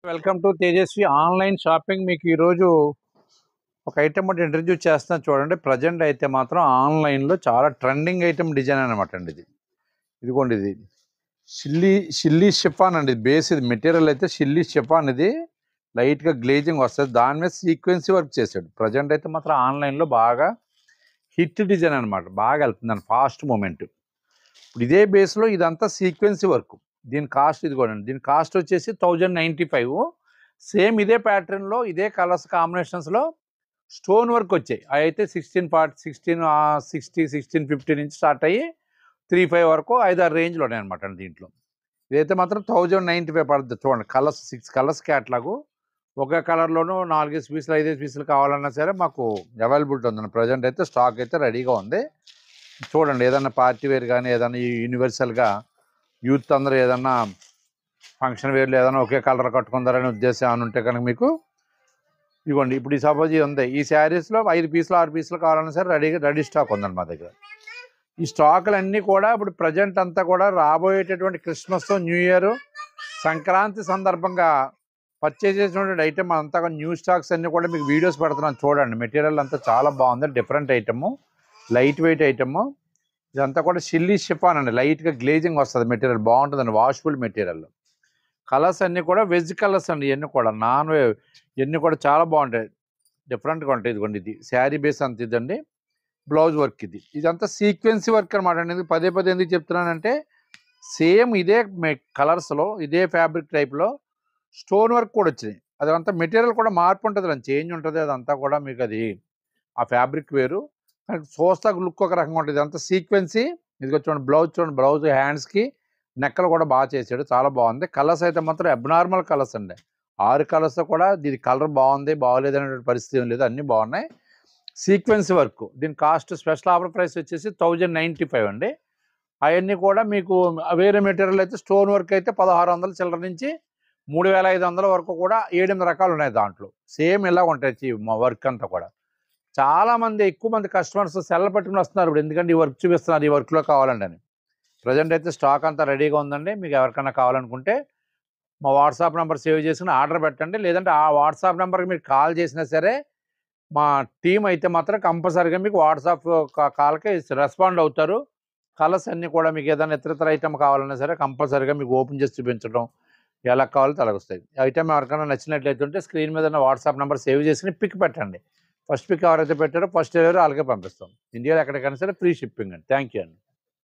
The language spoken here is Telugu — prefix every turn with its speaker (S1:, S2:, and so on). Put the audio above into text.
S1: Welcome to Tejaswi online shopping. మీకు ఈరోజు ఒక ఐటమ్ ఒకటి ఇంట్రడ్యూస్ చేస్తున్నాను చూడండి. ప్రజెంట్ అయితే మాత్రం ఆన్లైన్లో చాలా ట్రెండింగ్ ఐటమ్ డిజైన్ అనమాట అండి. ఇదిగోండి, ఇది షిల్లీ షిఫాన్ అండి. బేస్ ఇది మెటీరియల్ అయితే షిల్లీ షిఫాన్. ఇది లైట్గా గ్లేజింగ్ వస్తుంది, దాని మీద సీక్వెన్సీ వర్క్ చేశాడు. ప్రజెంట్ అయితే మాత్రం ఆన్లైన్లో బాగా హిట్ డిజైన్ అనమాట, బాగా వెళ్తుందండి, ఫాస్ట్ మూమెంట్. ఇప్పుడు ఇదే బేస్లో ఇదంతా సీక్వెన్సీ వర్క్. దీని కాస్ట్ ఇది కూడా అండి, దీని కాస్ట్ వచ్చేసి 1095. సేమ్ ఇదే ప్యాటర్న్లో ఇదే కలర్స్ కాంబినేషన్స్లో స్టోన్ వర్క్ వచ్చాయి. అవి అయితే 1650 నుంచి స్టార్ట్ అయ్యి 35 వరకు 5-6 రేంజ్లో ఉన్నాయి అనమాట అండి. దీంట్లో ఇదైతే మాత్రం 1095 పడుతుంది. చూడండి, కలర్స్ 6 కలర్స్ క్యాట్లాగు. ఒకే కలర్లోనూ 4 పీసులు 5 పీసులు కావాలన్నా సరే మాకు అవైలబిలిటీ ఉందండి. ప్రజెంట్ అయితే స్టాక్ అయితే రెడీగా ఉంది. చూడండి, ఏదన్నా పార్టీ వేర్ కానీ ఏదన్నా యూనివర్సల్గా యూత్ అందరూ ఏదన్నా ఫంక్షన్ వేర్లు ఏదైనా ఒకే కలర్ కట్టుకుందారనే ఉద్దేశం ఏమైనా ఉంటే కనుక మీకు ఇవ్వండి. ఇప్పుడు ఈ సపోజ్ ఇది ఉంది, ఈ శారీస్లో 5 పీసులు 6 పీసులు కావాలన్నా సరే రెడీ స్టాక్ ఉందండి మా దగ్గర. ఈ స్టాకులు అన్నీ కూడా ఇప్పుడు ప్రజెంట్ అంతా కూడా రాబోయేటటువంటి క్రిస్మస్, న్యూ ఇయర్, సంక్రాంతి సందర్భంగా పర్చేజ్ చేసినటువంటి ఐటమ్ అంతా న్యూ స్టాక్స్ అన్నీ కూడా మీకు వీడియోస్ పెడుతున్నాను చూడండి. మెటీరియల్ అంతా చాలా బాగుంది, different item, light weight item. ఇదంతా కూడా షిల్లీ షిఫాన్ అండి, లైట్గా గ్లేజింగ్ వస్తుంది. మెటీరియల్ బాగుంటుందండి, వాషబుల్ మెటీరియల్. కలర్స్ అన్నీ కూడా వెజ్ కలర్స్ అండి, ఇవన్నీ కూడా నాన్ వెజ్, ఇవన్నీ కూడా చాలా బాగుంటాయి, డిఫరెంట్గా ఉంటాయి. ఇదిగోండి, ఇది శారీ బేస్ అంత ఇదండి, బ్లౌజ్ వర్క్ ఇది. ఇదంతా సీక్వెన్సీ వర్క్ అనమాట అండి. పదే ఎందుకు చెప్తున్నానంటే సేమ్ ఇదే కలర్స్లో ఇదే ఫ్యాబ్రిక్ టైప్లో స్టోన్ వర్క్ కూడా వచ్చినాయి. అదంతా మెటీరియల్ కూడా మార్పు ఉంటుంది, అని చేంజ్ ఉంటుంది. అదంతా కూడా మీకు అది ఆ ఫ్యాబ్రిక్ వేరు, చూస్తా లుక్ ఒక రకంగా ఉంటుంది. ఇదంతా సీక్వెన్సీ. ఇది చూడండి, చూడండి, బ్లౌజ్ హ్యాండ్స్కి నెక్కలు కూడా బాగా చేశాడు, చాలా బాగుంది. కలర్స్ అయితే మాత్రం అబ్నార్మల్ కలర్స్ అండి. 6 కలర్స్ కూడా దీని కలర్ బాగుంది, బాగోలేదు అనేటువంటి పరిస్థితి ఏం లేదు, అన్నీ బాగున్నాయి. Sequence work. దీని కాస్ట్ స్పెషల్ ఆఫర్ ప్రైస్ వచ్చేసి 1095 అండి. అవన్నీ కూడా మీకు వేరే మెటీరియల్ అయితే స్టోన్ వర్క్ అయితే 1600 చిల్లర నుంచి 3500 వరకు కూడా 7-8 రకాలు ఉన్నాయి దాంట్లో. సేమ్ ఇలా ఉంటాయి మా వర్క్ అంతా కూడా. చాలామంది ఎక్కువ మంది కస్టమర్స్ సెల్ల పట్టుకుని వస్తున్నారు ఇప్పుడు, ఎందుకంటే ఈ వర్క్ చూపిస్తున్నారు, ఈ వర్క్లో కావాలండి అని. ప్రజెంట్ అయితే స్టాక్ అంతా రెడీగా ఉందండి. మీకు ఎవరికైనా కావాలనుకుంటే మా వాట్సాప్ నెంబర్ సేవ్ చేసుకుని ఆర్డర్ పెట్టండి. లేదంటే ఆ వాట్సాప్ నెంబర్కి మీరు కాల్ చేసినా సరే మా టీం అయితే మాత్రం కంపల్సరీగా మీకు వాట్సాప్ కాల్కి రెస్పాండ్ అవుతారు. కలర్స్ అన్నీ కూడా మీకు ఏదైనా ఇతర ఐటమ్ కావాలన్నా సరే కంపల్సరీగా మీకు ఓపెన్ చేసి చూపించడం, ఎలా కావాలో అలాగొస్తాయి. ఐటమ్ ఎవరికైనా నచ్చినట్లయితే ఉంటే స్క్రీన్ మీద వాట్సాప్ నెంబర్ సేవ్ చేసుకుని పిక్ పెట్టండి. ఫస్ట్ పిక్ ఎవరైతే పెట్టారో ఫస్ట్ డెలివరీ వాళ్ళకే పంపిస్తాం. ఇండియాలో ఎక్కడికైనా సరే ఫ్రీ షిప్పింగ్ అండి. థ్యాంక్ యూ అండి.